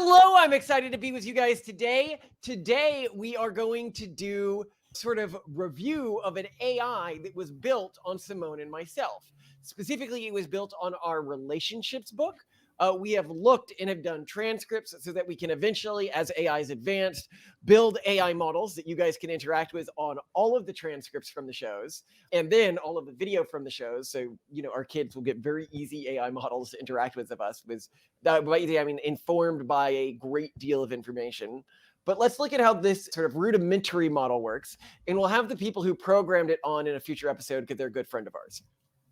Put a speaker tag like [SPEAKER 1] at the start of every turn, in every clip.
[SPEAKER 1] Hello, I'm excited to be with you guys today. Today, we are going to do sort of review of an AI that was built on Simone and myself. Specifically, it was built on our relationships book. We have looked and have done transcripts so that we can eventually, as AIs advanced, build AI models that you guys can interact with on all of the transcripts from the shows and then all of the video from the shows. So, our kids will get very easy AI models to interact with us. By easy, I mean informed by a great deal of information. But let's look at how this sort of rudimentary model works. And we'll have the people who programmed it on in a future episode because they're a good friend of ours.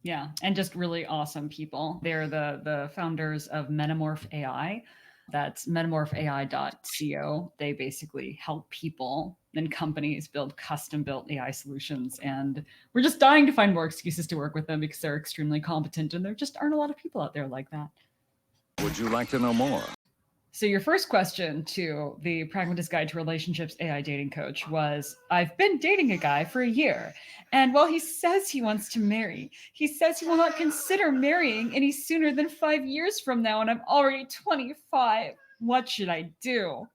[SPEAKER 2] Yeah, and just really awesome people. They're the founders of Metamorph AI. That's metamorphai.co. They basically help people and companies build custom-built AI solutions. And we're just dying to find more excuses to work with them because they're extremely competent and there just aren't a lot of people out there like that.
[SPEAKER 3] Would you like to know more?
[SPEAKER 2] So your first question to the Pragmatist Guide to Relationships AI dating coach was, I've been dating a guy for a year, and while he says he wants to marry, he says he will not consider marrying any sooner than 5 years from now, and I'm already 25. What should I do?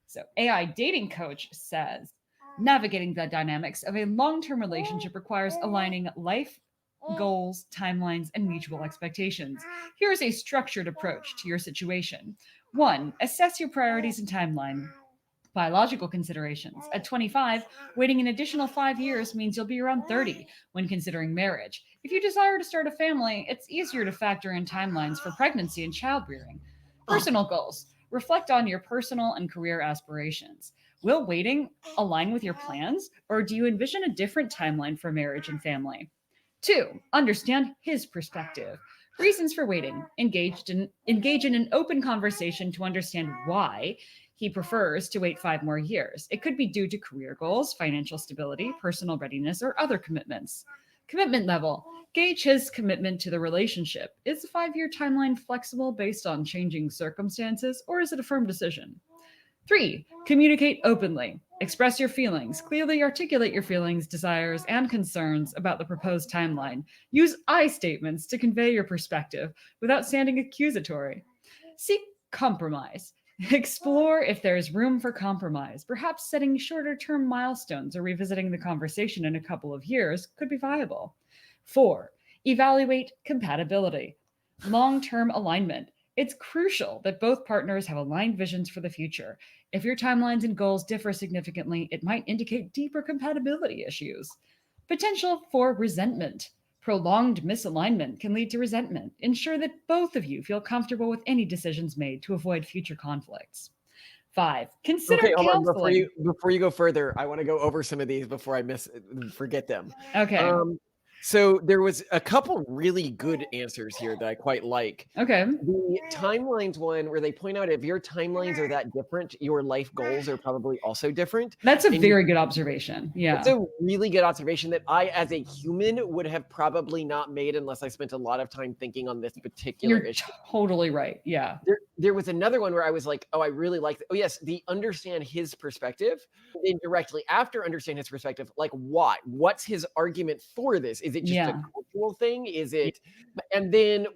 [SPEAKER 2] So AI dating coach says, navigating the dynamics of a long-term relationship requires aligning life goals, timelines, and mutual expectations. Here is a structured approach to your situation. 1. Assess your priorities and timeline. Biological considerations. At 25, waiting an additional 5 years means you'll be around 30 when considering marriage. If you desire to start a family, it's easier to factor in timelines for pregnancy and childbearing. Personal goals. Reflect on your personal and career aspirations. Will waiting align with your plans, or do you envision a different timeline for marriage and family? 2. Understand his perspective. Reasons for waiting. Engage in an open conversation to understand why he prefers to wait 5 more years. It could be due to career goals, financial stability, personal readiness, or other commitments. Commitment level. Gauge his commitment to the relationship. Is the 5-year timeline flexible based on changing circumstances, or is it a firm decision? 3. Communicate openly. Express your feelings. Clearly articulate your feelings, desires, and concerns about the proposed timeline. Use I statements to convey your perspective without sounding accusatory. Seek compromise. Explore if there is room for compromise. Perhaps setting shorter-term milestones or revisiting the conversation in a couple of years could be viable. 4. Evaluate compatibility. Long-term alignment. It's crucial that both partners have aligned visions for the future. If your timelines and goals differ significantly, it might indicate deeper compatibility issues. Potential for resentment. Prolonged misalignment can lead to resentment. Ensure that both of you feel comfortable with any decisions made to avoid future conflicts. 5. Consider
[SPEAKER 1] Okay, hold on.
[SPEAKER 2] counseling.
[SPEAKER 1] Before you go further, I want to go over some of these before I forget them.
[SPEAKER 2] Okay.
[SPEAKER 1] So there was a couple really good answers here that I quite like.
[SPEAKER 2] Okay.
[SPEAKER 1] The timelines one where they point out if your timelines are that different, your life goals are probably also different.
[SPEAKER 2] That's a
[SPEAKER 1] And
[SPEAKER 2] very good observation. Yeah.
[SPEAKER 1] It's a really good observation that I, as a human, would have probably not made unless I spent a lot of time thinking on this particular
[SPEAKER 2] You're
[SPEAKER 1] issue.
[SPEAKER 2] totally right. Yeah.
[SPEAKER 1] There was another one where I was like, oh, I really like that. Oh, yes, the understand his perspective. Then directly after understand his perspective, like why? What's his argument for this? Is it just a cultural thing? Is it? And then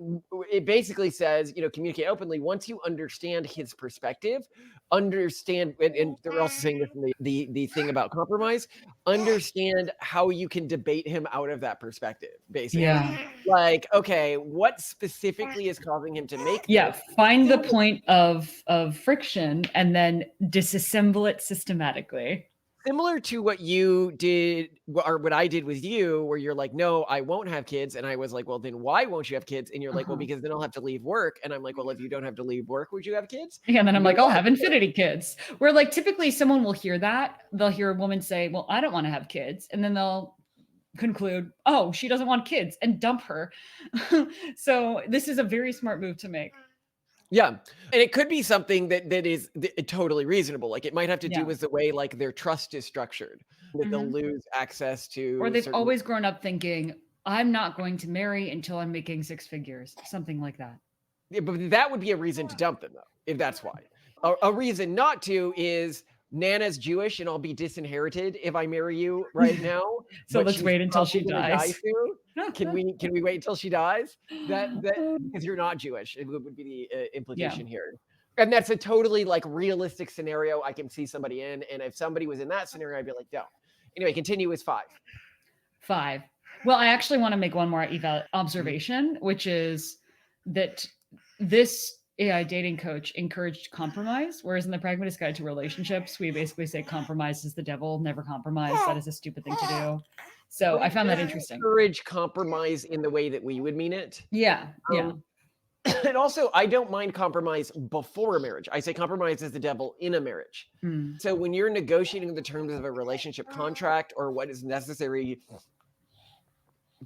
[SPEAKER 1] it basically says, communicate openly. Once you understand his perspective, understand, and they're also saying this in the thing about compromise, understand how you can debate him out of that perspective, basically.
[SPEAKER 2] Yeah.
[SPEAKER 1] Like, okay, what specifically is causing him to make this?
[SPEAKER 2] Find the point of friction and then disassemble it systematically.
[SPEAKER 1] Similar to what you did, or what I did with you, where you're like, no, I won't have kids. And I was like, well, then why won't you have kids? And you're like, well, because then I'll have to leave work. And I'm like, well, if you don't have to leave work, would you have kids?
[SPEAKER 2] Yeah, and then I'm like, I'll have infinity kids. Where like typically someone will hear that. They'll hear a woman say, well, I don't want to have kids. And then they'll conclude, oh, she doesn't want kids and dump her. So this is a very smart move to make.
[SPEAKER 1] Yeah. And it could be something that is totally reasonable. Like it might have to do with the way like their trust is structured, that they'll lose access to.
[SPEAKER 2] Or they've always grown up thinking, I'm not going to marry until I'm making 6 figures, something like that.
[SPEAKER 1] Yeah, but that would be a reason to dump them though, if that's why. A reason not to is Nana's Jewish and I'll be disinherited if I marry you right now.
[SPEAKER 2] So let's wait until she dies.
[SPEAKER 1] Can we wait until she dies? That because you're not Jewish, it would be the implication here. And that's a totally like realistic scenario I can see somebody in. And if somebody was in that scenario, I'd be like, don't. Anyway, continue with 5.
[SPEAKER 2] 5. Well, I actually want to make one more observation, which is that this AI dating coach encouraged compromise, whereas in the Pragmatist Guide to Relationships, we basically say compromise is the devil, never compromise. That is a stupid thing to do. So I found that interesting.
[SPEAKER 1] Encourage compromise in the way that we would mean it.
[SPEAKER 2] Yeah. Yeah.
[SPEAKER 1] And also, I don't mind compromise before a marriage. I say compromise is the devil in a marriage.
[SPEAKER 2] Mm.
[SPEAKER 1] So when you're negotiating the terms of a relationship contract or what is necessary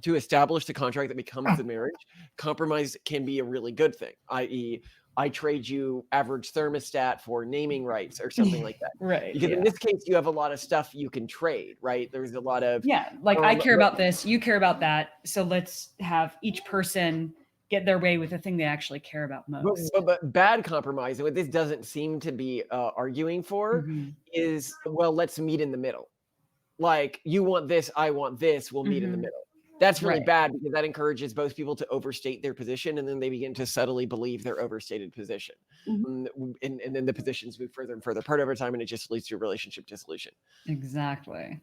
[SPEAKER 1] to establish the contract that becomes the marriage, compromise can be a really good thing, i.e., I trade you average thermostat for naming rights or something like that.
[SPEAKER 2] Right.
[SPEAKER 1] Because
[SPEAKER 2] yeah.
[SPEAKER 1] in this case, you have a lot of stuff you can trade, right? There's a lot of
[SPEAKER 2] like I care about this, you care about that. So let's have each person get their way with the thing they actually care about most.
[SPEAKER 1] But bad compromise, and what this doesn't seem to be arguing for, is, well, let's meet in the middle. Like, you want this, I want this, we'll meet in the middle. That's really bad because that encourages both people to overstate their position, and then they begin to subtly believe their overstated position. And then the positions move further and further apart over time, and it just leads to relationship dissolution.
[SPEAKER 2] Exactly.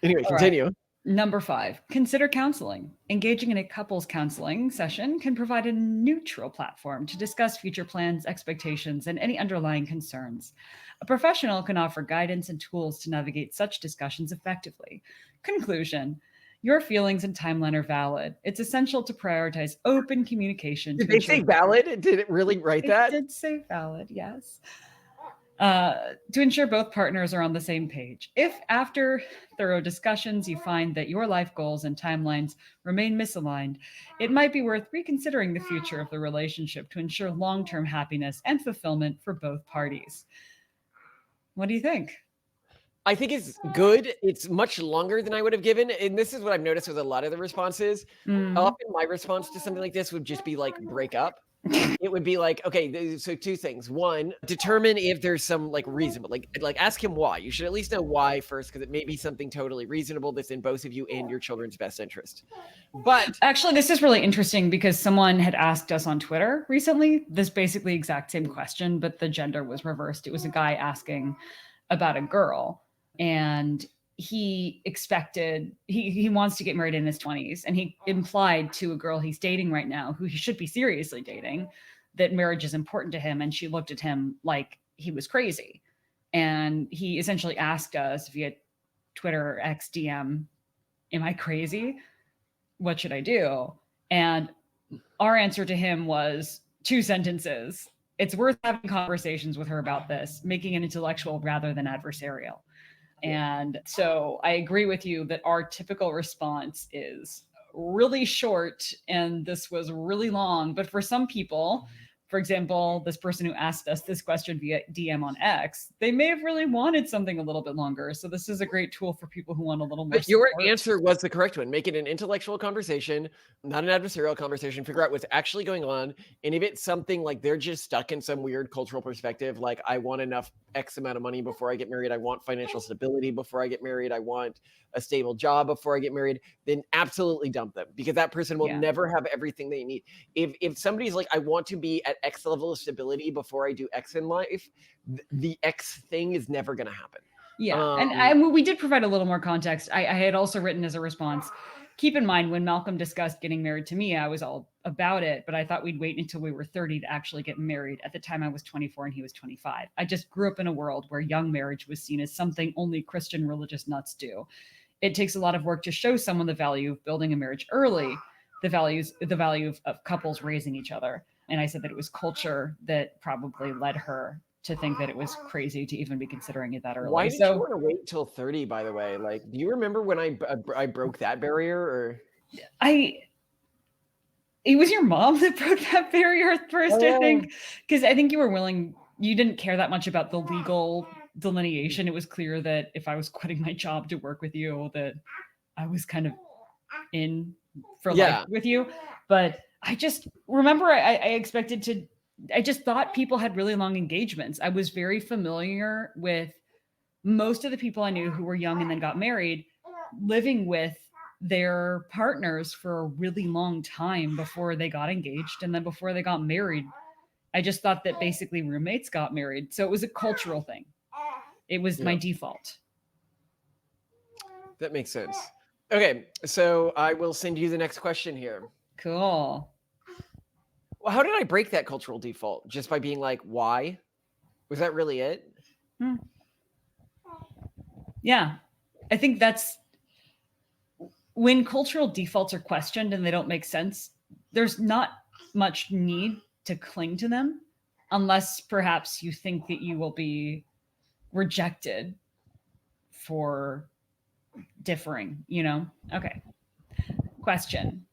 [SPEAKER 1] Anyway, continue.
[SPEAKER 2] Right. Number 5, consider counseling. Engaging in a couples counseling session can provide a neutral platform to discuss future plans, expectations, and any underlying concerns. A professional can offer guidance and tools to navigate such discussions effectively. Conclusion. Your feelings and timeline are valid. It's essential to prioritize open communication.
[SPEAKER 1] Did they say valid? Did it really write that?
[SPEAKER 2] It did say valid, yes. To ensure both partners are on the same page. If after thorough discussions you find that your life goals and timelines remain misaligned, it might be worth reconsidering the future of the relationship to ensure long-term happiness and fulfillment for both parties. What do you think?
[SPEAKER 1] I think it's good. It's much longer than I would have given. And this is what I've noticed with a lot of the responses. Often my response to something like this would just be like, break up. It would be like, okay, so 2 things. 1, determine if there's some like reason, but like ask him why. You should at least know why first, because it may be something totally reasonable that's in both of you and your children's best interest. But
[SPEAKER 2] actually, this is really interesting because someone had asked us on Twitter recently this basically exact same question, but the gender was reversed. It was a guy asking about a girl, and he expected he wants to get married in his 20s, and he implied to a girl he's dating right now, who he should be seriously dating, that marriage is important to him, and she looked at him like he was crazy. And he essentially asked us via Twitter or X DM, am I crazy? What should I do? And our answer to him was 2 sentences. It's worth having conversations with her about this, making it intellectual rather than adversarial. And so I agree with you that our typical response is really short, and this was really long. But for some people, for example, this person who asked us this question via DM on X, they may have really wanted something a little bit longer. So this is a great tool for people who want a little more
[SPEAKER 1] But your
[SPEAKER 2] support.
[SPEAKER 1] answer was the correct one. Make it an intellectual conversation, not an adversarial conversation. Figure out what's actually going on. And if it's something like they're just stuck in some weird cultural perspective, like I want enough X amount of money before I get married, I want financial stability before I get married, I want a stable job before I get married, then absolutely dump them, because that person will never have everything they need. If somebody's like, I want to be at X level of stability before I do X in life, the X thing is never going to happen.
[SPEAKER 2] Yeah, and we did provide a little more context. I had also written as a response, keep in mind, when Malcolm discussed getting married to me, I was all about it, but I thought we'd wait until we were 30 to actually get married. At the time, I was 24 and he was 25. I just grew up in a world where young marriage was seen as something only Christian religious nuts do. It takes a lot of work to show someone the value of building a marriage early, the value of couples raising each other. And I said that it was culture that probably led her to think that it was crazy to even be considering it that early.
[SPEAKER 1] Why did you want to wait till 30, by the way? Like, do you remember when I broke that barrier? Or
[SPEAKER 2] it was your mom that broke that barrier at first, I think, because I think you didn't care that much about the legal delineation. It was clear that if I was quitting my job to work with you, that I was kind of in for life with you. But I just remember I just thought people had really long engagements. I was very familiar with most of the people I knew who were young and then got married, living with their partners for a really long time before they got engaged and then before they got married I just thought that basically roommates got married. So it was a cultural thing. It was my default.
[SPEAKER 1] That makes sense. Okay, so I will send you the next question here.
[SPEAKER 2] Cool.
[SPEAKER 1] Well, how did I break that cultural default? Just by being like, why? Was that really it?
[SPEAKER 2] Yeah. I think that's when cultural defaults are questioned and they don't make sense, there's not much need to cling to them unless perhaps you think that you will be rejected for differing, you know? Okay. Question.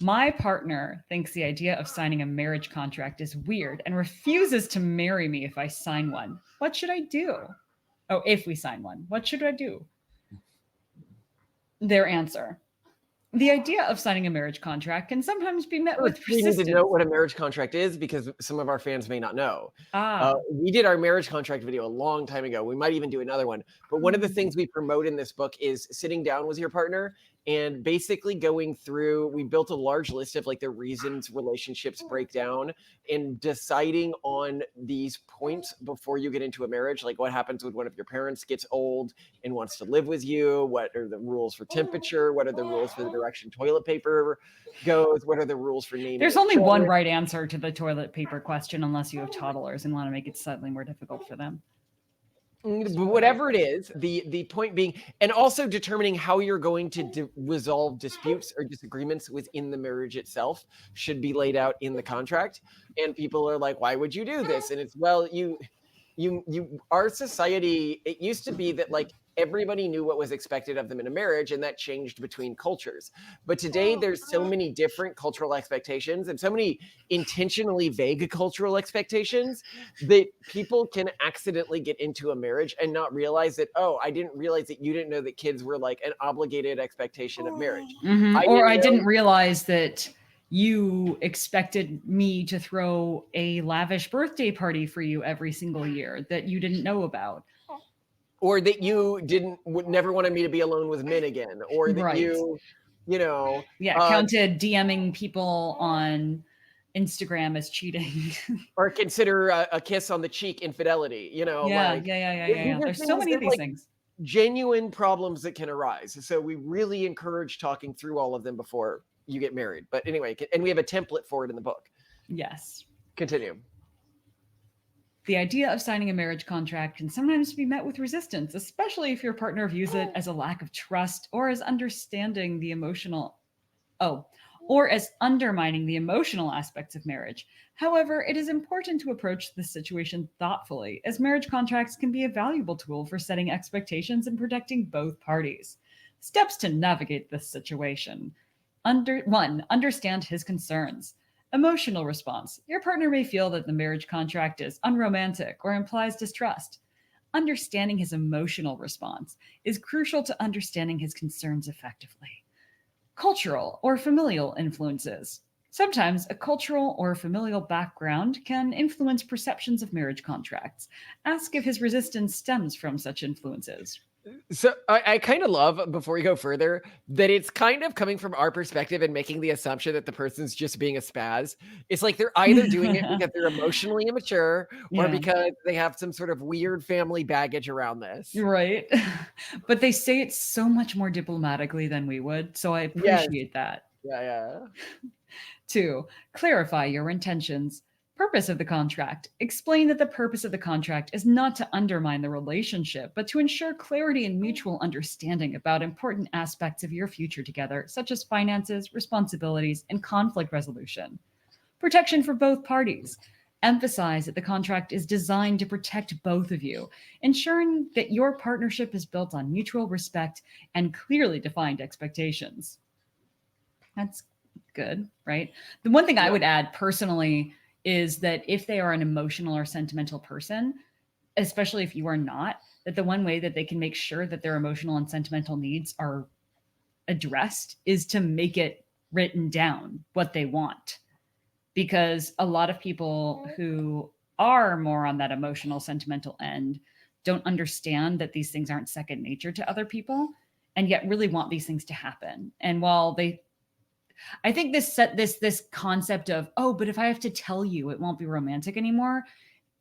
[SPEAKER 2] My partner thinks the idea of signing a marriage contract is weird and refuses to marry me if I sign one. What should I do? Oh, if we sign one, what should I do? Their answer. The idea of signing a marriage contract can sometimes be met with
[SPEAKER 1] We need
[SPEAKER 2] resistance.
[SPEAKER 1] to know what a marriage contract is because some of our fans may not know.
[SPEAKER 2] Ah,
[SPEAKER 1] We did our marriage contract video a long time ago. We might even do another one. But one of the things we promote in this book is sitting down with your partner and basically going through, we built a large list of like the reasons relationships break down and deciding on these points before you get into a marriage. Like what happens when one of your parents gets old and wants to live with you? What are the rules for temperature? What are the rules for the direction toilet paper goes? What are the rules for naming?
[SPEAKER 2] there's only one right answer to the toilet paper question unless you have toddlers and want to make it slightly more difficult for them.
[SPEAKER 1] But whatever it is, the point being, and also determining how you're going to resolve disputes or disagreements within the marriage itself should be laid out in the contract. And people are like, why would you do this? And it's, well, our society, it used to be that like everybody knew what was expected of them in a marriage, and that changed between cultures. But today there's so many different cultural expectations and so many intentionally vague cultural expectations that people can accidentally get into a marriage and not realize that, oh, I didn't realize that you didn't know that kids were like an obligated expectation of marriage.
[SPEAKER 2] I didn't realize that you expected me to throw a lavish birthday party for you every single year that you didn't know about.
[SPEAKER 1] Or that you would never wanted me to be alone with men again. Or that you know.
[SPEAKER 2] Counted DMing people on Instagram as cheating.
[SPEAKER 1] Or consider a kiss on the cheek infidelity, you know.
[SPEAKER 2] Yeah. There's so many of these things.
[SPEAKER 1] Genuine problems that can arise. So we really encourage talking through all of them before you get married. But anyway, and we have a template for it in the book.
[SPEAKER 2] Yes.
[SPEAKER 1] Continue.
[SPEAKER 2] The idea of signing a marriage contract can sometimes be met with resistance, especially if your partner views it as a lack of trust or as understanding the emotional, or as undermining the emotional aspects of marriage. However, it is important to approach this situation thoughtfully, as marriage contracts can be a valuable tool for setting expectations and protecting both parties. Steps to navigate this situation. 1. Understand his concerns. Emotional response. Your partner may feel that the marriage contract is unromantic or implies distrust. Understanding his emotional response is crucial to understanding his concerns effectively. Cultural or familial influences. Sometimes a cultural or familial background can influence perceptions of marriage contracts. Ask if his resistance stems from such influences.
[SPEAKER 1] So I kind of love, before we go further, that it's kind of coming from our perspective and making the assumption that the person's just being a spaz. It's like they're either doing it because they're emotionally immature or because they have some sort of weird family baggage around this.
[SPEAKER 2] Right. But they say it so much more diplomatically than we would. So I appreciate that.
[SPEAKER 1] Yeah.
[SPEAKER 2] 2. Clarify your intentions. Purpose of the contract. Explain that the purpose of the contract is not to undermine the relationship, but to ensure clarity and mutual understanding about important aspects of your future together, such as finances, responsibilities, and conflict resolution. Protection for both parties. Emphasize that the contract is designed to protect both of you, ensuring that your partnership is built on mutual respect and clearly defined expectations. That's good, right? The one thing I would add personally is that if they are an emotional or sentimental person, especially if you are not, that the one way that they can make sure that their emotional and sentimental needs are addressed is to make it written down what they want. Because a lot of people who are more on that emotional, sentimental end don't understand that these things aren't second nature to other people and yet really want these things to happen. And while I think this concept of, oh, but if I have to tell you, it won't be romantic anymore,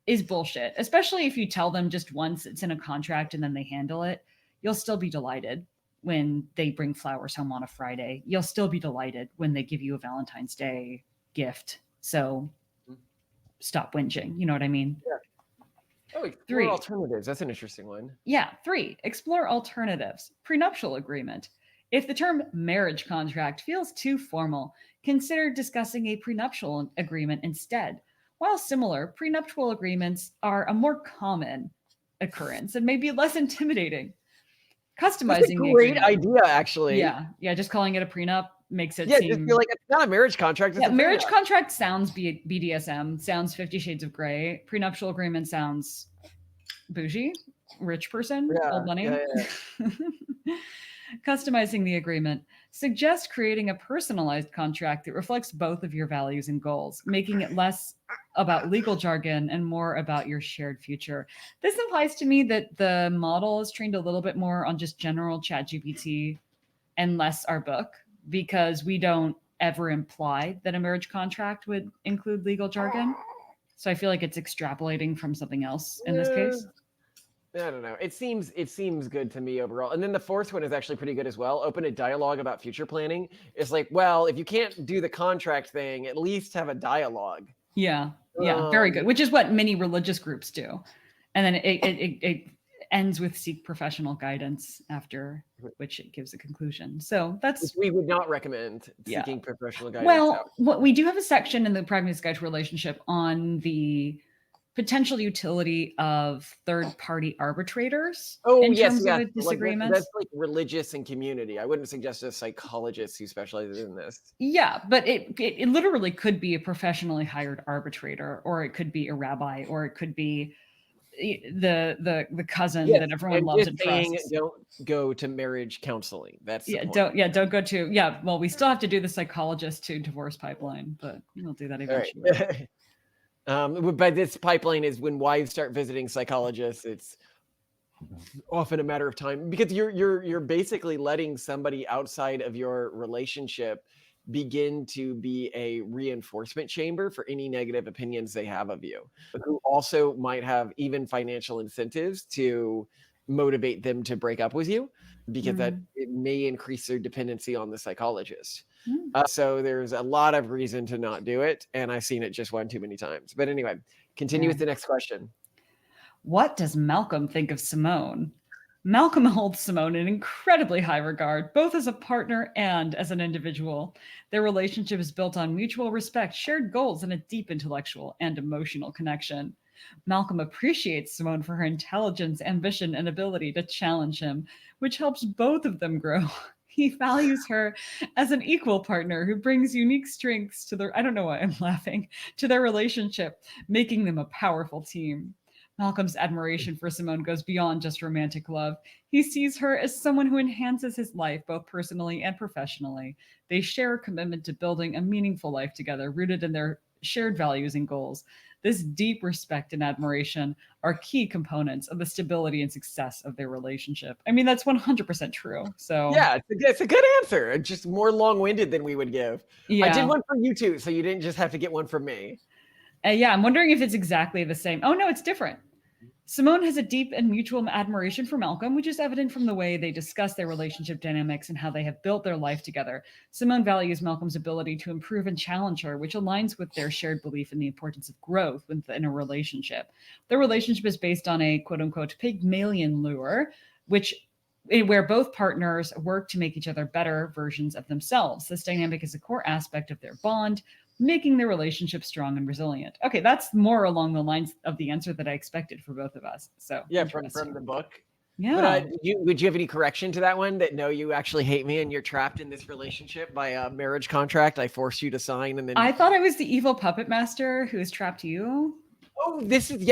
[SPEAKER 2] is bullshit. Especially if you tell them just once it's in a contract and then they handle it, you'll still be delighted when they bring flowers home on a Friday. You'll still be delighted when they give you a Valentine's Day gift. So stop whinging. You know what I mean?
[SPEAKER 1] Yeah. Oh, explore
[SPEAKER 2] 3.
[SPEAKER 1] alternatives. That's an interesting one.
[SPEAKER 2] Yeah. 3, explore alternatives. Prenuptial agreement. If the term marriage contract feels too formal, consider discussing a prenuptial agreement instead. While similar, prenuptial agreements are a more common occurrence and maybe less intimidating.
[SPEAKER 1] That's a
[SPEAKER 2] Customizing the
[SPEAKER 1] great
[SPEAKER 2] agreement.
[SPEAKER 1] idea, actually.
[SPEAKER 2] Yeah, just calling it a prenup makes it
[SPEAKER 1] Yeah,
[SPEAKER 2] seem...
[SPEAKER 1] just feel like it's not a marriage contract. It's
[SPEAKER 2] Yeah,
[SPEAKER 1] a
[SPEAKER 2] marriage
[SPEAKER 1] prenup.
[SPEAKER 2] contract sounds BDSM, sounds 50 Shades of Grey. Prenuptial agreement sounds bougie, rich person,
[SPEAKER 1] Yeah,
[SPEAKER 2] old money.
[SPEAKER 1] yeah.
[SPEAKER 2] Customizing the agreement. Suggest creating a personalized contract that reflects both of your values and goals, making it less about legal jargon and more about your shared future. This implies to me that the model is trained a little bit more on just general ChatGPT and less our book, because we don't ever imply that a marriage contract would include legal jargon. So I feel like it's extrapolating from something else in this case.
[SPEAKER 1] I don't know. It seems good to me overall. And then the fourth one is actually pretty good as well. Open a dialogue about future planning. It's like, well, if you can't do the contract thing, at least have a dialogue.
[SPEAKER 2] Yeah, very good. Which is what many religious groups do. And then it ends with seek professional guidance, after which it gives a conclusion. So that's...
[SPEAKER 1] Which we would not recommend seeking professional guidance.
[SPEAKER 2] Well, what we do have a section in the Pragmatist Guide to Relationship on the potential utility of third-party arbitrators in terms of a disagreement.
[SPEAKER 1] That's like religious and community. I wouldn't suggest a psychologist who specializes in this.
[SPEAKER 2] Yeah, but it literally could be a professionally hired arbitrator, or it could be a rabbi, or it could be the cousin that everyone loves and trusts.
[SPEAKER 1] Don't go to marriage counseling. That's
[SPEAKER 2] don't go to well, we still have to do the psychologist to divorce pipeline, but we'll do that eventually.
[SPEAKER 1] Right. But this pipeline is when wives start visiting psychologists. It's often a matter of time, because you're basically letting somebody outside of your relationship begin to be a reinforcement chamber for any negative opinions they have of you, who also might have even financial incentives to motivate them to break up with you, because that it may increase their dependency on the psychologist. So there's a lot of reason to not do it, and I've seen it just one too many times. But anyway, continue with the next question.
[SPEAKER 2] What does Malcolm think of Simone? Malcolm holds Simone in incredibly high regard, both as a partner and as an individual. Their relationship is built on mutual respect, shared goals, and a deep intellectual and emotional connection. Malcolm appreciates Simone for her intelligence, ambition, and ability to challenge him, which helps both of them grow. He values her as an equal partner who brings unique strengths to their... I don't know why I'm laughing... to their relationship, making them a powerful team. Malcolm's admiration for Simone goes beyond just romantic love. He sees her as someone who enhances his life, both personally and professionally. They share a commitment to building a meaningful life together, rooted in their shared values and goals. This deep respect and admiration are key components of the stability and success of their relationship. I mean, that's 100% true. So
[SPEAKER 1] yeah, it's a good answer. Just more long-winded than we would give. Yeah. I did one for you too, so you didn't just have to get one from me.
[SPEAKER 2] Yeah, I'm wondering if it's exactly the same. Oh, no, it's different. Simone has a deep and mutual admiration for Malcolm, which is evident from the way they discuss their relationship dynamics and how they have built their life together. Simone values Malcolm's ability to improve and challenge her, which aligns with their shared belief in the importance of growth within a relationship. Their relationship is based on a quote-unquote Pygmalion lure, where both partners work to make each other better versions of themselves. This dynamic is a core aspect of their bond, making their relationship strong and resilient. Okay, that's more along the lines of the answer that I expected for both of us. So
[SPEAKER 1] yeah, from the book.
[SPEAKER 2] Yeah.
[SPEAKER 1] But would you have any correction to that one? That no, you actually hate me and you're trapped in this relationship by a marriage contract I forced you to sign, and then
[SPEAKER 2] I thought I was the evil puppet master who has trapped you.
[SPEAKER 1] Oh, this is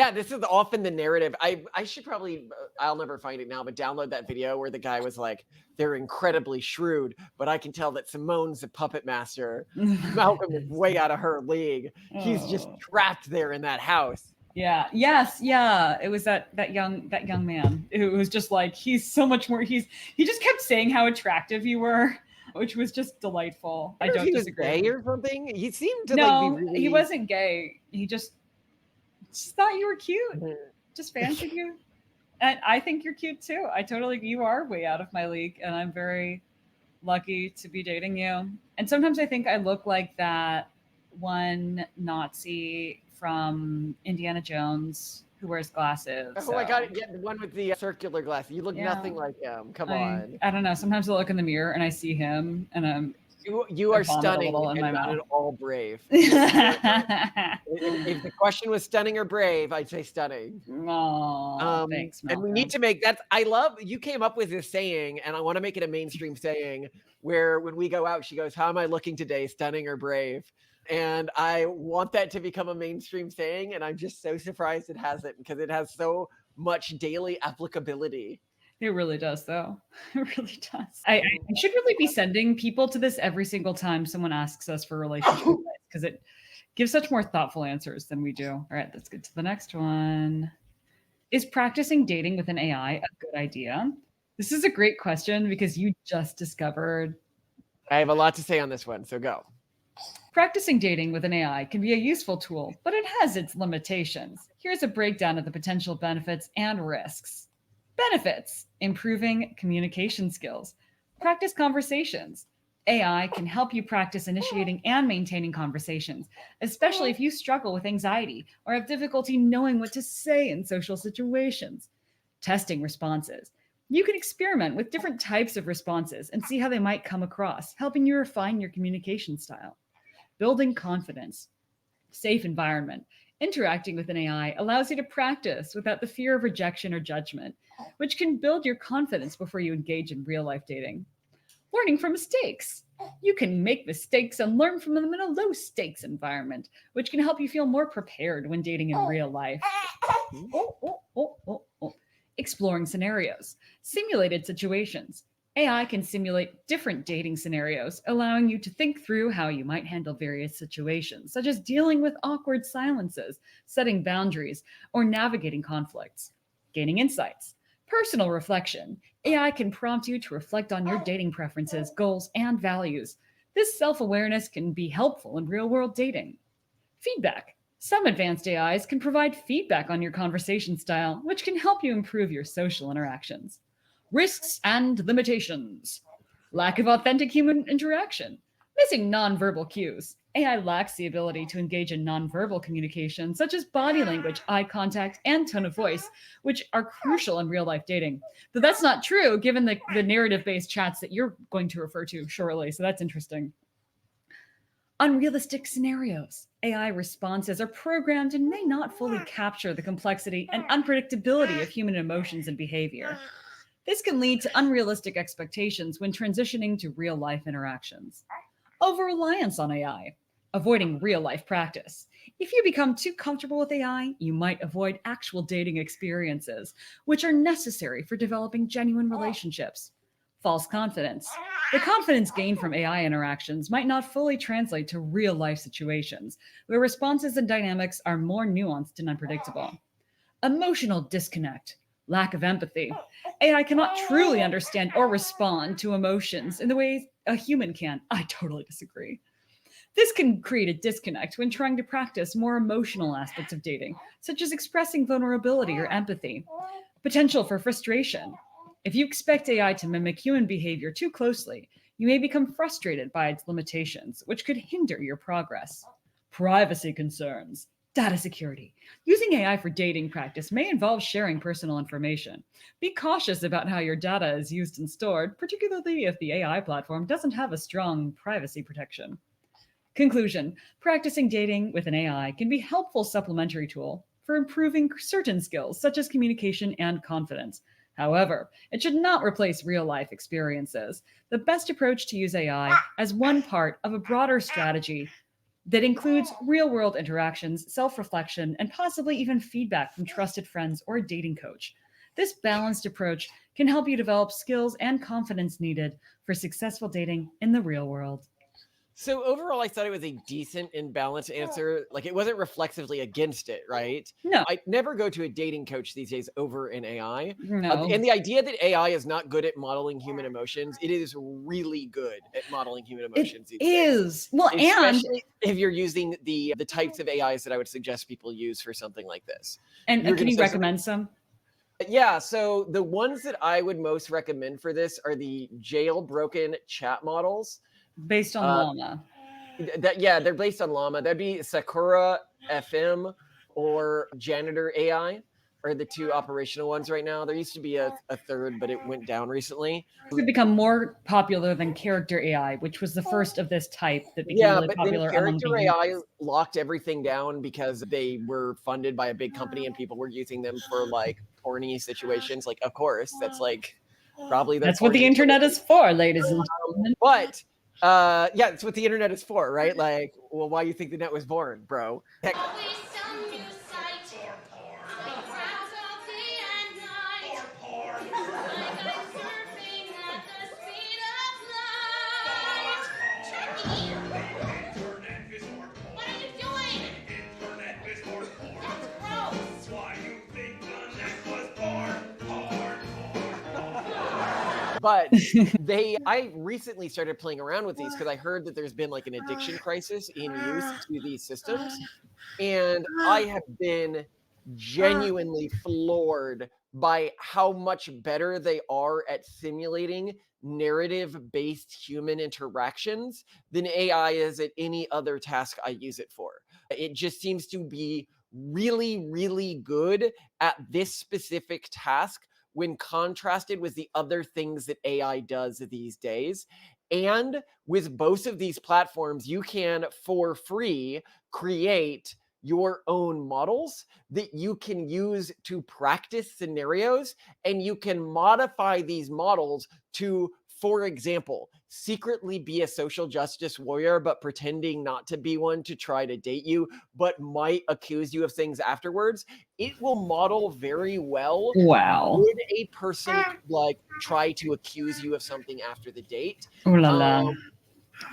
[SPEAKER 1] often the narrative. I should probably, I'll never find it now, but download that video where the guy was like, they're incredibly shrewd, but I can tell that Simone's the puppet master. Malcolm is way out of her league. He's just trapped there in that house.
[SPEAKER 2] Yeah. Yes. Yeah. It was that young man who was just like, he's so much more. He just kept saying how attractive you were. which was just delightful. I
[SPEAKER 1] I don't know
[SPEAKER 2] don't
[SPEAKER 1] if he was
[SPEAKER 2] disagree.
[SPEAKER 1] gay or something. He seemed to be
[SPEAKER 2] No,
[SPEAKER 1] really.
[SPEAKER 2] he wasn't gay. He just thought you were cute.
[SPEAKER 1] Mhm.
[SPEAKER 2] Just fancied you. And I think you're cute too. You are way out of my league, and I'm very lucky to be dating you. And sometimes I think I look like that one Nazi from Indiana Jones who wears glasses.
[SPEAKER 1] Oh my god!
[SPEAKER 2] So
[SPEAKER 1] Yeah, the one with the circular glasses. You look
[SPEAKER 2] yeah,
[SPEAKER 1] nothing like him. Come
[SPEAKER 2] I
[SPEAKER 1] on.
[SPEAKER 2] I don't know. Sometimes I look in the mirror and I see him, and
[SPEAKER 1] You
[SPEAKER 2] I
[SPEAKER 1] are
[SPEAKER 2] vomit a
[SPEAKER 1] stunning
[SPEAKER 2] little in
[SPEAKER 1] and
[SPEAKER 2] my
[SPEAKER 1] not
[SPEAKER 2] mouth.
[SPEAKER 1] at all brave. Just to clarify. If the question was stunning or brave, I'd say stunning.
[SPEAKER 2] Oh, thanks,
[SPEAKER 1] And we need
[SPEAKER 2] Malcolm.
[SPEAKER 1] to make that. I love you came up with this saying, and I want to make it a mainstream saying where when we go out, she goes, "How am I looking today? Stunning or brave?" And I want that to become a mainstream saying, and I'm just so surprised it hasn't because it has so much daily applicability.
[SPEAKER 2] It really does, though. It really does. I should really be sending people to this every single time someone asks us for relationship advice because it gives such more thoughtful answers than we do. All right, let's get to the next one. Is practicing dating with an AI a good idea? This is a great question because you just discovered
[SPEAKER 1] I have a lot to say on this one, so go.
[SPEAKER 2] practicing dating with an AI can be a useful tool, but it has its limitations. Here's a breakdown of the potential benefits and risks. Benefits: improving communication skills. Practice conversations. AI can help you practice initiating and maintaining conversations, especially if you struggle with anxiety or have difficulty knowing what to say in social situations. Testing responses. You can experiment with different types of responses and see how they might come across, helping you refine your communication style. Building confidence. Safe environment. Interacting with an AI allows you to practice without the fear of rejection or judgment, which can build your confidence before you engage in real life dating. Learning from mistakes. You can make mistakes and learn from them in a low stakes environment, which can help you feel more prepared when dating in real life. Exploring scenarios. Simulated situations. AI can simulate different dating scenarios, allowing you to think through how you might handle various situations, such as dealing with awkward silences, setting boundaries, or navigating conflicts. Gaining insights. Personal reflection. AI can prompt you to reflect on your dating preferences, goals, and values. This self awareness can be helpful in real world dating. Feedback. Some advanced AIs can provide feedback on your conversation style, which can help you improve your social interactions. Risks and limitations. Lack of authentic human interaction. Missing nonverbal cues. AI lacks the ability to engage in nonverbal communication, such as body language, eye contact, and tone of voice, which are crucial in real life dating. But that's not true given the narrative based chats that you're going to refer to shortly, so that's interesting. Unrealistic scenarios. AI responses are programmed and may not fully capture the complexity and unpredictability of human emotions and behavior. This can lead to unrealistic expectations when transitioning to real life interactions. Over reliance on AI. Avoiding real life practice. If you become too comfortable with AI, you might avoid actual dating experiences, which are necessary for developing genuine relationships. False confidence. The confidence gained from AI interactions might not fully translate to real life situations, where responses and dynamics are more nuanced and unpredictable. Emotional disconnect. Lack of empathy. AI cannot truly understand or respond to emotions in the way a human can. I totally disagree. This can create a disconnect when trying to practice more emotional aspects of dating, such as expressing vulnerability or empathy. Potential for frustration. If you expect AI to mimic human behavior too closely, you may become frustrated by its limitations, which could hinder your progress. Privacy concerns. Data security. Using AI for dating practice may involve sharing personal information. Be cautious about how your data is used and stored, particularly if the AI platform doesn't have a strong privacy protection. Conclusion. Practicing dating with an AI can be a helpful supplementary tool for improving certain skills such as communication and confidence. However, it should not replace real life experiences. The best approach to use AI as one part of a broader strategy that includes real world interactions, self reflection, and possibly even feedback from trusted friends or a dating coach. This balanced approach can help you develop skills and confidence needed for successful dating in the real world.
[SPEAKER 1] So overall, I thought it was a decent and balanced answer. Like it wasn't reflexively against it, right?
[SPEAKER 2] No,
[SPEAKER 1] I never go to a dating coach these days over an AI.
[SPEAKER 2] no.
[SPEAKER 1] And the idea that AI is not good at modeling human emotions, it is really good at modeling human
[SPEAKER 2] It
[SPEAKER 1] emotions these days.
[SPEAKER 2] is. Well, and
[SPEAKER 1] Especially if you're using the types of AIs that I would suggest people use for something like this.
[SPEAKER 2] and
[SPEAKER 1] You're
[SPEAKER 2] can
[SPEAKER 1] going to
[SPEAKER 2] you
[SPEAKER 1] say something?
[SPEAKER 2] recommend some?
[SPEAKER 1] Yeah, so the ones that I would most recommend for this are the jailbroken chat models.
[SPEAKER 2] Based on
[SPEAKER 1] Uh,
[SPEAKER 2] Llama.
[SPEAKER 1] yeah, they're based on Llama. That'd be Sakura FM or Janitor AI are the two operational ones right now. There used to be a third, but it went down recently.
[SPEAKER 2] Could become more popular than character AI, which was the first of this type that became
[SPEAKER 1] Yeah,
[SPEAKER 2] really
[SPEAKER 1] but then
[SPEAKER 2] popular among
[SPEAKER 1] character
[SPEAKER 2] the
[SPEAKER 1] AI
[SPEAKER 2] youths.
[SPEAKER 1] locked everything down because they were funded by a big company and people were using them for like porny situations. Like, of course, that's like probably their
[SPEAKER 2] That's what
[SPEAKER 1] core
[SPEAKER 2] the internet is for, ladies and gentlemen.
[SPEAKER 1] But yeah, it's what the internet is for, right? Like, well, why you think the net was born, bro? Heck,
[SPEAKER 4] Always some new sight. Like crowds all day and night. Like I'm surfing at the speed of light. Turkey! What are you doing? That's gross.
[SPEAKER 5] Why you think the neck was born?
[SPEAKER 1] but I recently started playing around with these because I heard that there's been like an addiction crisis in use to these systems. And I have been genuinely floored by how much better they are at simulating narrative based human interactions than AI is at any other task I use it for. It just seems to be really, really good at this specific task when contrasted with the other things that AI does these days. And with both of these platforms, you can, for free, create your own models that you can use to practice scenarios, and you can modify these models to, for example, secretly be a social justice warrior but pretending not to be one to try to date you, but might accuse you of things afterwards. It will model very well
[SPEAKER 2] Wow.
[SPEAKER 1] would a person like try to accuse you of something after the date.
[SPEAKER 2] Ooh la la.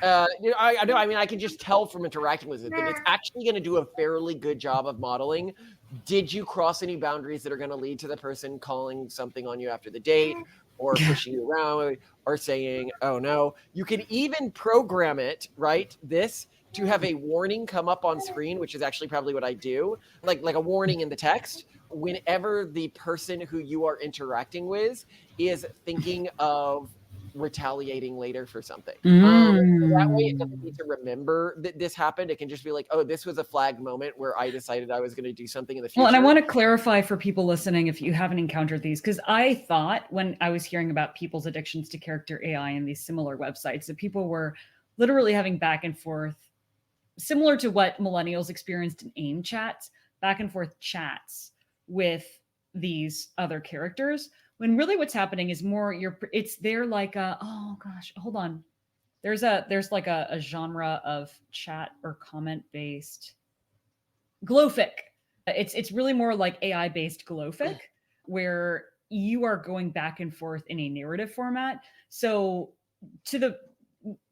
[SPEAKER 1] I know. I mean, I can just tell from interacting with it that it's actually going to do a fairly good job of modeling. Did you cross any boundaries that are going to lead to the person calling something on you after the date, or pushing you around, or saying, "Oh no"? You can even program it, right? This to have a warning come up on screen, which is actually probably what I do, like a warning in the text whenever the person who you are interacting with is thinking of retaliating later for something. So that way it doesn't need to remember that this happened. It can just be like, oh, this was a flag moment where I decided I was going to do something in the future.
[SPEAKER 2] Well, and I want to clarify for people listening if you haven't encountered these, because I thought when I was hearing about people's addictions to character AI and these similar websites that people were literally having back and forth, similar to what millennials experienced in AIM chats, back and forth chats with these other characters. When really what's happening is more they're like oh gosh, hold on. There's like a genre of chat or comment based glowfic. It's really more like AI based glowfic where you are going back and forth in a narrative format. So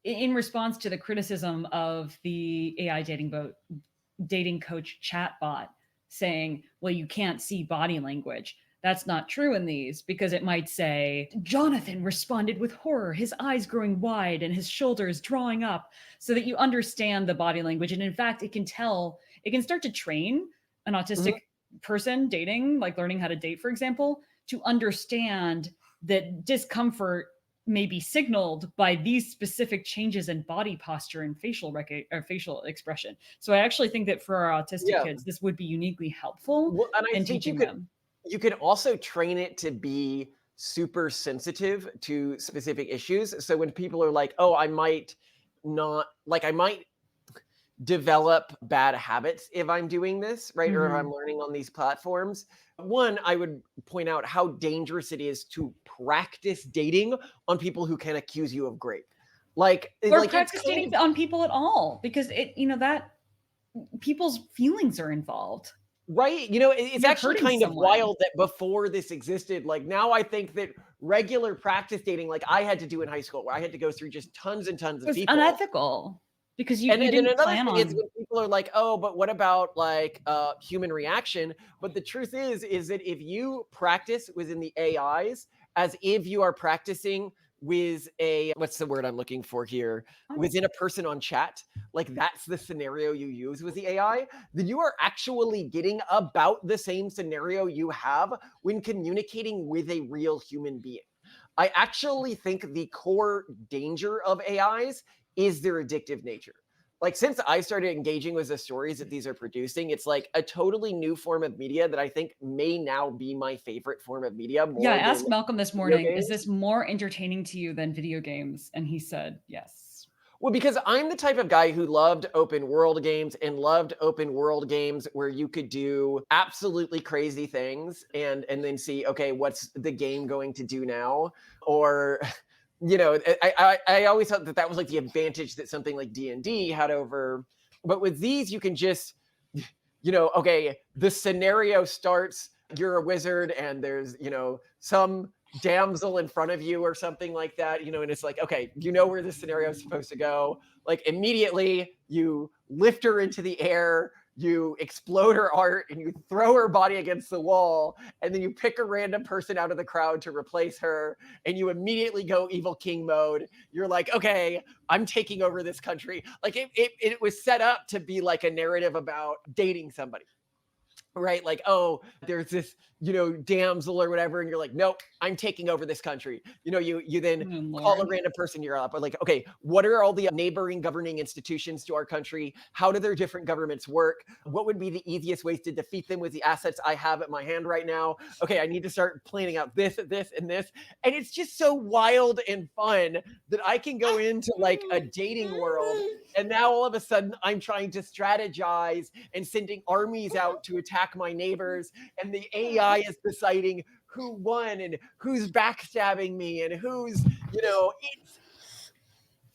[SPEAKER 2] in response to the criticism of the AI dating coach chatbot saying, well, you can't see body language. That's not true in these because it might say, Jonathan responded with horror, his eyes growing wide and his shoulders drawing up, so that you understand the body language. And in fact, it can start to train an autistic person dating, like learning how to date, for example, to understand that discomfort may be signaled by these specific changes in body posture and facial expression. So I actually think that for our autistic kids, this would be uniquely helpful
[SPEAKER 1] And I
[SPEAKER 2] in
[SPEAKER 1] think
[SPEAKER 2] teaching them.
[SPEAKER 1] you could also train it to be super sensitive to specific issues. So when people are like, oh, I might develop bad habits if I'm doing this, right? Or if I'm learning on these platforms. One, I would point out how dangerous it is to practice dating on people who can accuse you of grape.
[SPEAKER 2] Or practice dating on people at all, because that people's feelings are involved.
[SPEAKER 1] Right. It's actually kind of wild that before this existed, like now I think that regular practice dating, like I had to do in high school, where I had to go through just tons and tons of people.
[SPEAKER 2] Unethical. Because you
[SPEAKER 1] And then
[SPEAKER 2] didn't
[SPEAKER 1] another
[SPEAKER 2] plan
[SPEAKER 1] thing is
[SPEAKER 2] on.
[SPEAKER 1] when people are like, "Oh, but what about like human reaction?" But the truth is that if you practice within the AIs as if you are practicing with a what's the word I'm looking for here? Within a person on chat, like that's the scenario you use with the AI, then you are actually getting about the same scenario you have when communicating with a real human being. I actually think the core danger of AIs is their addictive nature. Like since I started engaging with the stories that these are producing, it's like a totally new form of media that I think may now be my favorite form of media
[SPEAKER 2] Yeah, I
[SPEAKER 1] more than
[SPEAKER 2] asked Malcolm this
[SPEAKER 1] video
[SPEAKER 2] morning, is
[SPEAKER 1] games.
[SPEAKER 2] this more entertaining to you than video games? And he said yes.
[SPEAKER 1] Well, because I'm the type of guy who loved open world games and loved open world games where you could do absolutely crazy things and then see, okay, what's the game going to do now? Or I always thought that that was like the advantage that something like D&D had over. But with these, you can just, okay, the scenario starts. You're a wizard, and there's some damsel in front of you or something like that, and it's like, okay, where this scenario is supposed to go. Like immediately, you lift her into the air. You explode her art and you throw her body against the wall, and then you pick a random person out of the crowd to replace her, and you immediately go evil king mode. You're like, okay, I'm taking over this country. Like it was set up to be like a narrative about dating somebody, right? Like, oh, there's this, damsel or whatever, and you're like, nope, I'm taking over this country. You then
[SPEAKER 2] Oh,
[SPEAKER 1] call a
[SPEAKER 2] Lord.
[SPEAKER 1] random person you're up, or like, okay, what are all the neighboring governing institutions to our country? How do their different governments work? What would be the easiest ways to defeat them with the assets I have at my hand right now? Okay, I need to start planning out this, this, and this. And it's just so wild and fun that I can go into like a dating world, and now all of a sudden I'm trying to strategize and sending armies out to attack my neighbors, and the AI is deciding who won and who's backstabbing me and who's, it's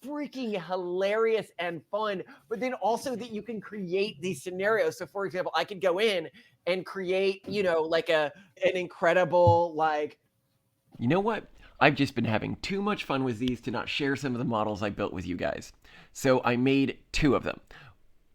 [SPEAKER 1] freaking hilarious and fun. But then also that you can create these scenarios. So for example, I could go in and create, like an incredible, like, you know what? I've just been having too much fun with these to not share some of the models I built with you guys. So I made two of them.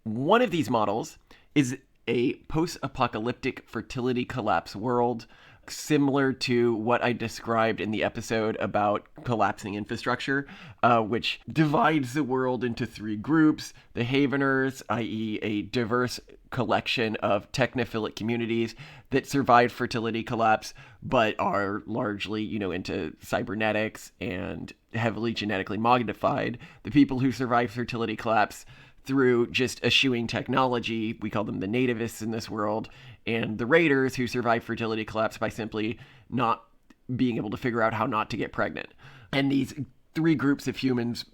[SPEAKER 1] One of these models is a post-apocalyptic fertility collapse world, similar to what I described in the episode about collapsing infrastructure, which divides the world into three groups: the Haveners, i.e., a diverse collection of technophilic communities that survived fertility collapse, but are largely, into cybernetics and heavily genetically modified. The people who survived fertility collapse through just eschewing technology, we call them the nativists in this world, and the raiders who survive fertility collapse by simply not being able to figure out how not to get pregnant. And these three groups of humans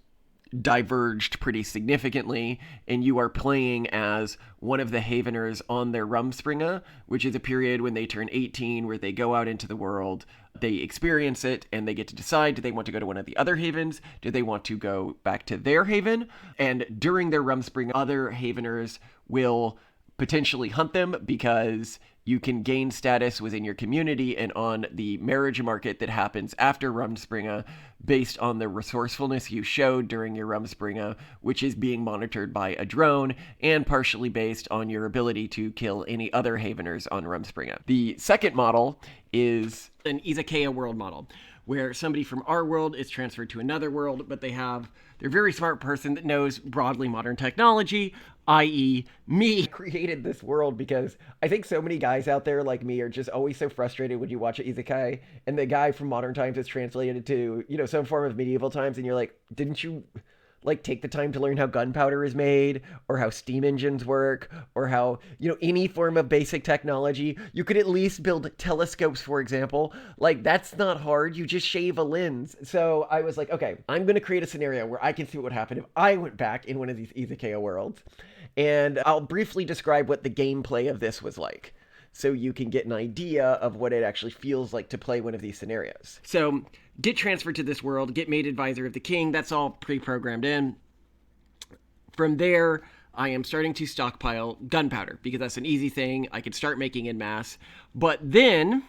[SPEAKER 1] diverged pretty significantly, and you are playing as one of the Haveners on their Rumspringa, which is a period when they turn 18 where they go out into the world, they experience it, and they get to decide, do they want to go to one of the other havens? Do they want to go back to their haven? And during their Rumspringa, other Haveners will potentially hunt them because you can gain status within your community and on the marriage market that happens after Rumspringa based on the resourcefulness you showed during your Rumspringa, which is being monitored by a drone, and partially based on your ability to kill any other Haveners on Rumspringa. The second model is an Izakaya world model, where somebody from our world is transferred to another world, but they're a very smart person that knows broadly modern technology, i.e. me. Created this world because I think so many guys out there like me are just always so frustrated when you watch an isekai and the guy from modern times is translated to, some form of medieval times, and you're like, didn't you like take the time to learn how gunpowder is made or how steam engines work or how, any form of basic technology? You could at least build telescopes, for example. Like, that's not hard. You just shave a lens. So I was like, okay, I'm going to create a scenario where I can see what would happen if I went back in one of these Izakaya worlds. And I'll briefly describe what the gameplay of this was like, so you can get an idea of what it actually feels like to play one of these scenarios. So get transferred to this world, get made advisor of the king. That's all pre-programmed in. From there, I am starting to stockpile gunpowder because that's an easy thing. I could start making in mass. But then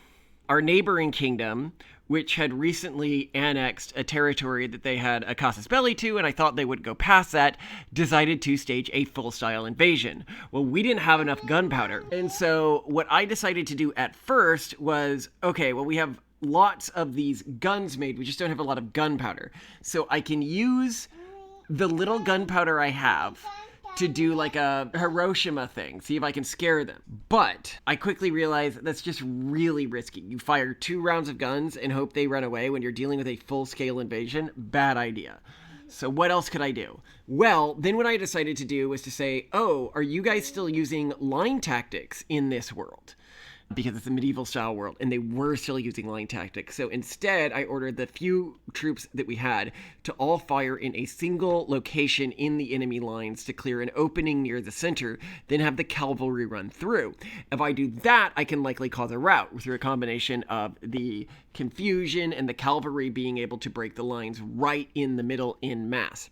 [SPEAKER 1] our neighboring kingdom, which had recently annexed a territory that they had a casus belli to, and I thought they would go past that, decided to stage a full-style invasion. Well, we didn't have enough gunpowder. And so what I decided to do at first was, okay, well, we have lots of these guns made. We just don't have a lot of gunpowder. So I can use the little gunpowder I have to do like a Hiroshima thing, see if I can scare them. But I quickly realized that's just really risky. You fire 2 rounds of guns and hope they run away when you're dealing with a full-scale invasion. Bad idea. So what else could I do? Well, then what I decided to do was to say, oh, are you guys still using line tactics in this world? Because it's a medieval style world, and they were still using line tactics. So instead, I ordered the few troops that we had to all fire in a single location in the enemy lines to clear an opening near the center, then have the cavalry run through. If I do that, I can likely cause a rout through a combination of the confusion and the cavalry being able to break the lines right in the middle in mass.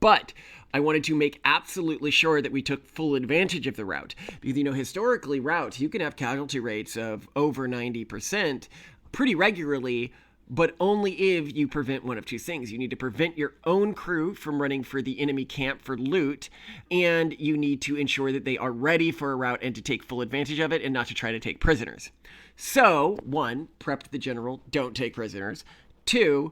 [SPEAKER 1] But I wanted to make absolutely sure that we took full advantage of the rout. Because, historically, routs, you can have casualty rates of over 90% pretty regularly, but only if you prevent one of 2 things. You need to prevent your own crew from running for the enemy camp for loot, and you need to ensure that they are ready for a rout and to take full advantage of it and not to try to take prisoners. So, 1, prepped the general, don't take prisoners. 2,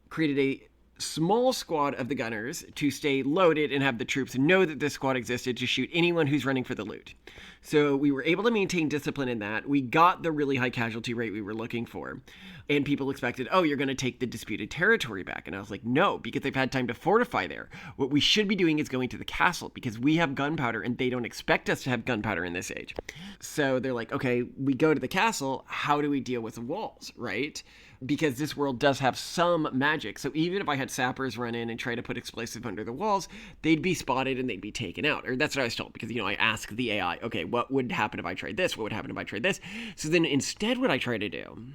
[SPEAKER 1] created a small squad of the gunners to stay loaded and have the troops know that this squad existed to shoot anyone who's running for the loot. So we were able to maintain discipline in that. We got the really high casualty rate we were looking for. And people expected, oh, you're going to take the disputed territory back. And I was like, no, because they've had time to fortify there. What we should be doing is going to the castle because we have gunpowder and they don't expect us to have gunpowder in this age. So they're like, okay, we go to the castle. How do we deal with the walls, right? Because this world does have some magic. So even if I had sappers run in and try to put explosive under the walls, they'd be spotted and they'd be taken out. Or that's what I was told because, I asked the AI, okay, what would happen if I tried this? What would happen if I tried this? So then instead what I try to do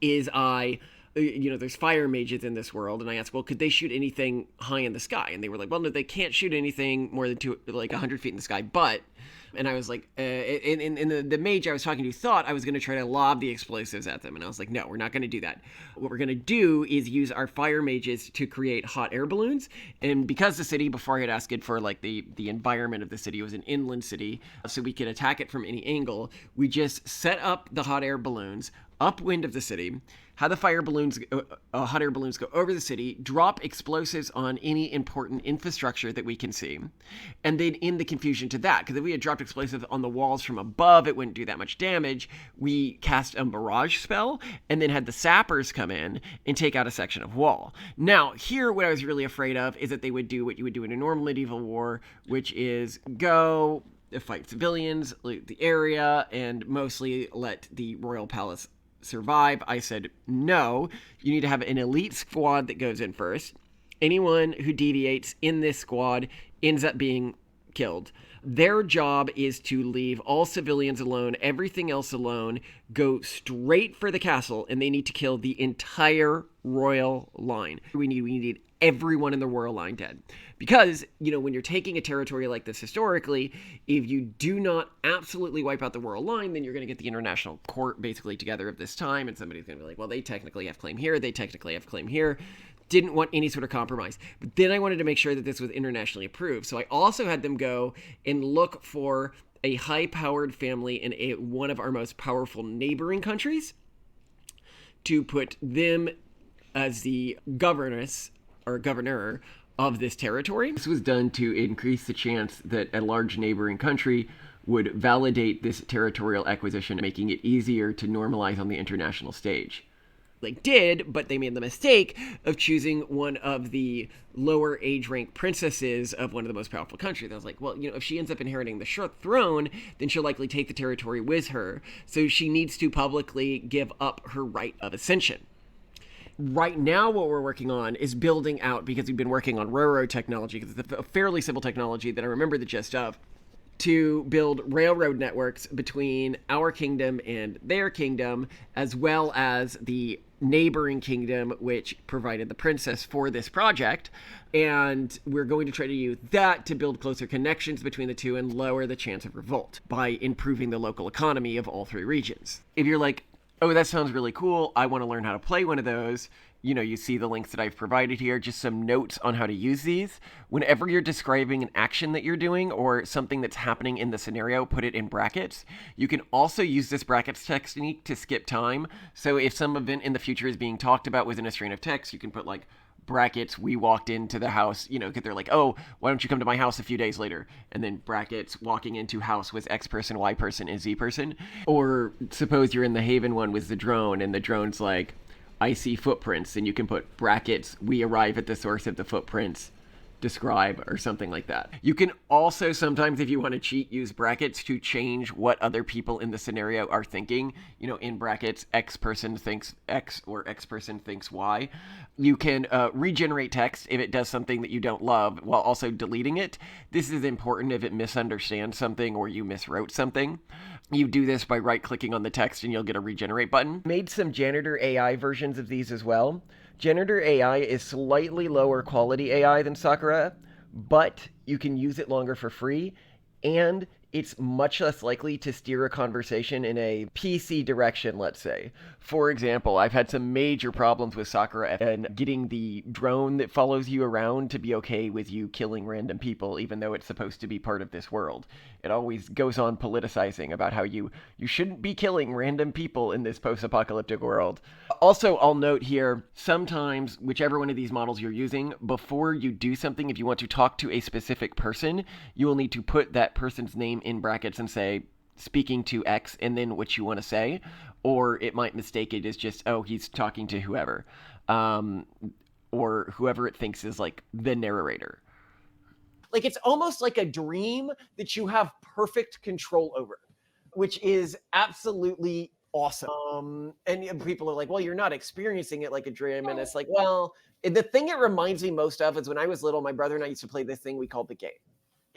[SPEAKER 1] is there's fire mages in this world. And I asked, well, could they shoot anything high in the sky? And they were like, well, no, they can't shoot anything more than 100 feet in the sky. But, and I was like, the mage I was talking to thought I was going to try to lob the explosives at them. And I was like, no, we're not going to do that. What we're going to do is use our fire mages to create hot air balloons. And because the city, before I had asked it for like the environment of the city, was an inland city, so we could attack it from any angle, we just set up the hot air balloons upwind of the city, have the hot air balloons go over the city, drop explosives on any important infrastructure that we can see, and then in the confusion to that, because if we had dropped explosives on the walls from above, it wouldn't do that much damage. We cast a barrage spell, and then had the sappers come in and take out a section of wall. Now, here, what I was really afraid of is that they would do what you would do in a normal medieval war, which is go fight civilians, loot the area, and mostly let the royal palace survive. I said, no, you need to have an elite squad that goes in first. Anyone who deviates in this squad ends up being killed. Their job is to leave all civilians alone, everything else alone, go straight for the castle, and they need to kill the entire royal line. We need everyone in the royal line dead. Because, when you're taking a territory like this historically, if you do not absolutely wipe out the royal line, then you're going to get the international court basically together at this time, and somebody's going to be like, well, they technically have claim here, they technically have claim here. Didn't want any sort of compromise. But then I wanted to make sure that this was internationally approved. So I also had them go and look for a high-powered family in one of our most powerful neighboring countries to put them as the governess or governor of this territory. This was done to increase the chance that a large neighboring country would validate this territorial acquisition, making it easier to normalize on the international stage. But they made the mistake of choosing one of the lower age rank princesses of one of the most powerful countries. I was like, well, if she ends up inheriting the throne, then she'll likely take the territory with her. So she needs to publicly give up her right of ascension. Right now, what we're working on is building out, because we've been working on railroad technology, because it's a fairly simple technology that I remember the gist of. to build railroad networks between our kingdom and their kingdom, as well as the neighboring kingdom, which provided the princess for this project. And we're going to try to use that to build closer connections between the two and lower the chance of revolt by improving the local economy of all three regions. If you're like, oh, that sounds really cool, I want to learn how to play one of those, you see the links that I've provided here, just some notes on how to use these. Whenever you're describing an action that you're doing or something that's happening in the scenario, put it in brackets. You can also use this brackets technique to skip time. So if some event in the future is being talked about within a string of text, you can put like brackets, we walked into the house, because they're like, oh, why don't you come to my house a few days later? And then brackets, walking into house was X person, Y person, and Z person. Or suppose you're in the Haven one with the drone, and the drone's like, I see footprints, and you can put brackets, we arrive at the source of the footprints, describe, or something like that. You can also sometimes, if you want to cheat, use brackets to change what other people in the scenario are thinking. In brackets, X person thinks X or X person thinks Y. You can regenerate text if it does something that you don't love while also deleting it. This is important if it misunderstands something or you miswrote something. You do this by right-clicking on the text and you'll get a regenerate button. Made some Janitor AI versions of these as well. Janitor AI is slightly lower quality AI than Sakura, but you can use it longer for free, and it's much less likely to steer a conversation in a PC direction, let's say. For example, I've had some major problems with Sakura and getting the drone that follows you around to be okay with you killing random people, even though it's supposed to be part of this world. It always goes on politicizing about how you shouldn't be killing random people in this post-apocalyptic world. Also, I'll note here, sometimes, whichever one of these models you're using, before you do something, if you want to talk to a specific person, you will need to put that person's name in brackets and say, speaking to X, and then what you want to say, or it might mistake it as just, oh, he's talking to whoever, or whoever it thinks is like the narrator. Like, it's almost like a dream that you have perfect control over, which is absolutely awesome. And people are like, well, you're not experiencing it like a dream. And it's like, well, the thing it reminds me most of is when I was little, my brother and I used to play this thing we called the game.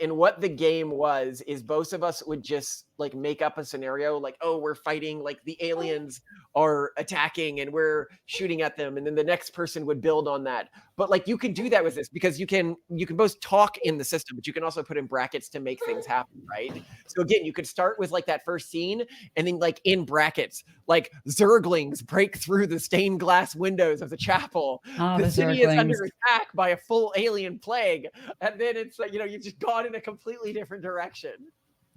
[SPEAKER 1] And what the game was is both of us would just like make up a scenario like, oh, we're fighting, like the aliens are attacking and we're shooting at them. And then the next person would build on that. But like you can do that with this because you can both talk in the system, but you can also put in brackets to make things happen, right? So again, you could start with like that first scene and then like in brackets, like Zerglings break through the stained glass windows of the chapel. The city is under attack by a full alien plague. And then it's like, you've just gone in a completely different direction.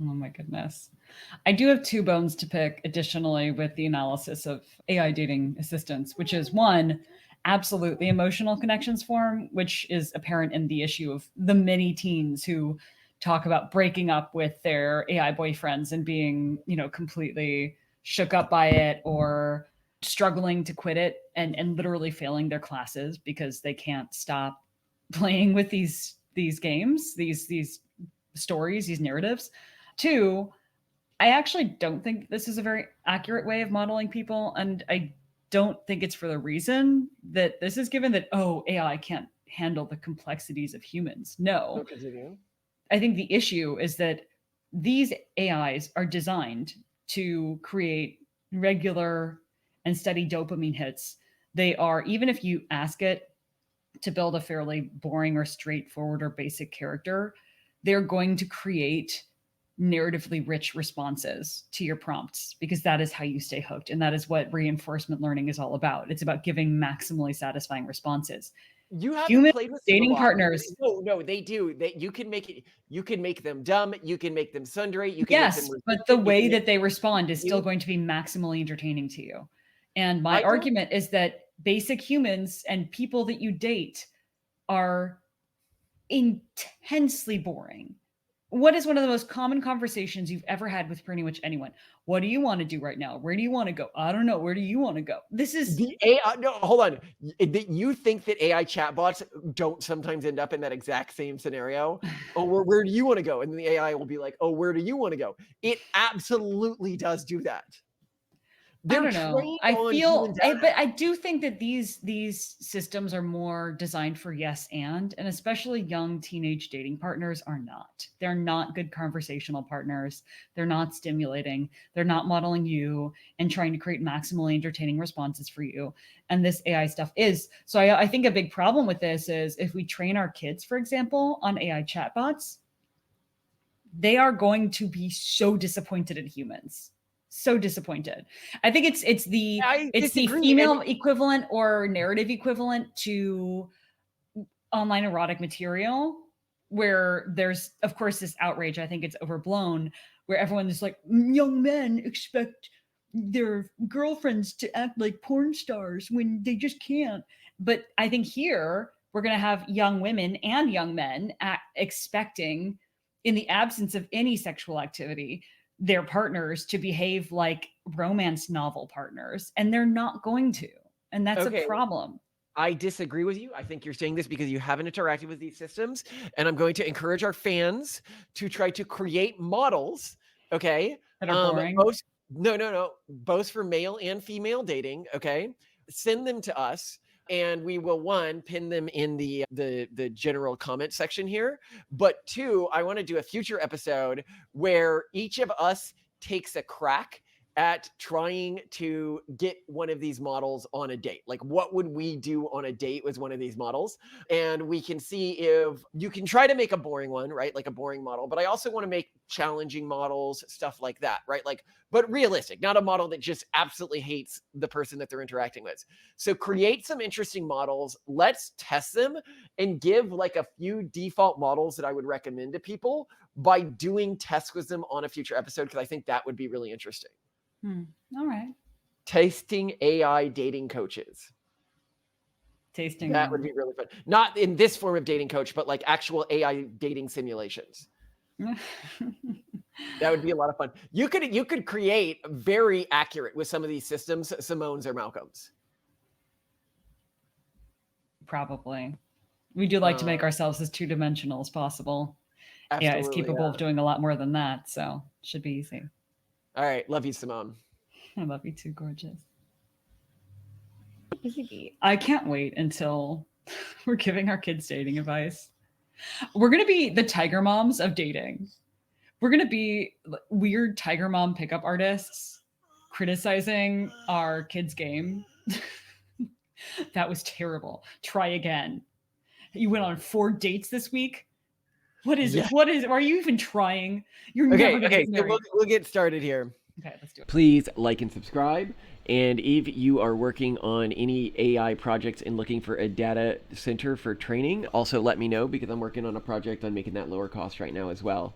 [SPEAKER 2] Oh my goodness. I do have 2 bones to pick additionally with the analysis of AI dating assistants, which is one, absolutely emotional connections form, which is apparent in the issue of the many teens who talk about breaking up with their AI boyfriends and being, completely shook up by it or struggling to quit it and literally failing their classes because they can't stop playing with these games, these stories, these narratives. 2, I actually don't think this is a very accurate way of modeling people. And I don't think it's for the reason that this is given that, oh, AI can't handle the complexities of humans. No. I think the issue is that these AIs are designed to create regular and steady dopamine hits. They are, even if you ask it to build a fairly boring or straightforward or basic character, they're going to create narratively rich responses to your prompts because that is how you stay hooked. And that is what reinforcement learning is all about. It's about giving maximally satisfying responses.
[SPEAKER 1] You haven't
[SPEAKER 2] Human
[SPEAKER 1] played with
[SPEAKER 2] dating partners.
[SPEAKER 1] No, they do. You can make it. You can make them dumb. You can make them sundry. You can
[SPEAKER 2] yes,
[SPEAKER 1] make them
[SPEAKER 2] but the way that they respond is still going to be maximally entertaining to you. And my argument is that basic humans and people that you date are intensely boring. What is one of the most common conversations you've ever had with pretty much anyone? What do you want to do right now? Where do you want to go? I don't know. Where do you want to go? This is
[SPEAKER 1] the AI. No, hold on. You think that AI chatbots don't sometimes end up in that exact same scenario? Oh, where do you want to go? And then the AI will be like, oh, where do you want to go? It absolutely does do that. They're
[SPEAKER 2] don't know.
[SPEAKER 1] trained
[SPEAKER 2] I
[SPEAKER 1] on
[SPEAKER 2] feel,
[SPEAKER 1] human data.
[SPEAKER 2] but I do think that these systems are more designed for yes and especially young teenage dating partners are not. They're not good conversational partners. They're not stimulating. They're not modeling you and trying to create maximally entertaining responses for you. And this AI stuff is. So I think a big problem with this is if we train our kids, for example, on AI chatbots, they are going to be so disappointed in humans. So disappointed. I think it's the
[SPEAKER 1] I disagree.
[SPEAKER 2] female equivalent or narrative equivalent to online erotic material, where there's of course this outrage. I think it's overblown, where everyone is like, young men expect their girlfriends to act like porn stars when they just can't. But I think here we're going to have young women and young men expecting, in the absence of any sexual activity, their partners to behave like romance novel partners, and they're not going to. And that's
[SPEAKER 1] Okay.
[SPEAKER 2] a problem.
[SPEAKER 1] I disagree with you. I think you're saying this because you haven't interacted with these systems. And I'm going to encourage our fans to try to create models, okay?
[SPEAKER 2] That are boring.
[SPEAKER 1] Both for male and female dating, okay? Send them to us and we will, one, pin them in the general comment section here. But two, I want to do a future episode where each of us takes a crack at trying to get one of these models on a date. Like, what would we do on a date with one of these models? And we can see if you can try to make a boring one, right? Like a boring model, but I also want to make challenging models, stuff like that, right? Like, but realistic, not a model that just absolutely hates the person that they're interacting with. So create some interesting models. Let's test them and give like a few default models that I would recommend to people by doing tests with them on a future episode, because I think that would be really interesting.
[SPEAKER 2] All right.
[SPEAKER 1] Tasting AI dating coaches.
[SPEAKER 2] Tasting
[SPEAKER 1] That
[SPEAKER 2] them.
[SPEAKER 1] would be really fun. Not in this form of dating coach, but like actual AI dating simulations. That would be a lot of fun. You could create very accurate with some of these systems, Simone's or Malcolm's.
[SPEAKER 2] Probably. We do like to make ourselves as two-dimensional as possible. Yeah, it's capable of doing a lot more than that, so should be easy.
[SPEAKER 1] All right. Love you, Simone.
[SPEAKER 2] I love you too, gorgeous. I can't wait until we're giving our kids dating advice. We're going to be the tiger moms of dating. We're going to be weird tiger mom pickup artists criticizing our kids' game. That was terrible. Try again. You went on 4 dates this week. What is it? Are you even trying? You're never going to get married.
[SPEAKER 1] So we'll get started here.
[SPEAKER 2] Okay, let's do it.
[SPEAKER 1] Please like and subscribe. And if you are working on any AI projects and looking for a data center for training, also let me know, because I'm working on a project on making that lower cost right now as well.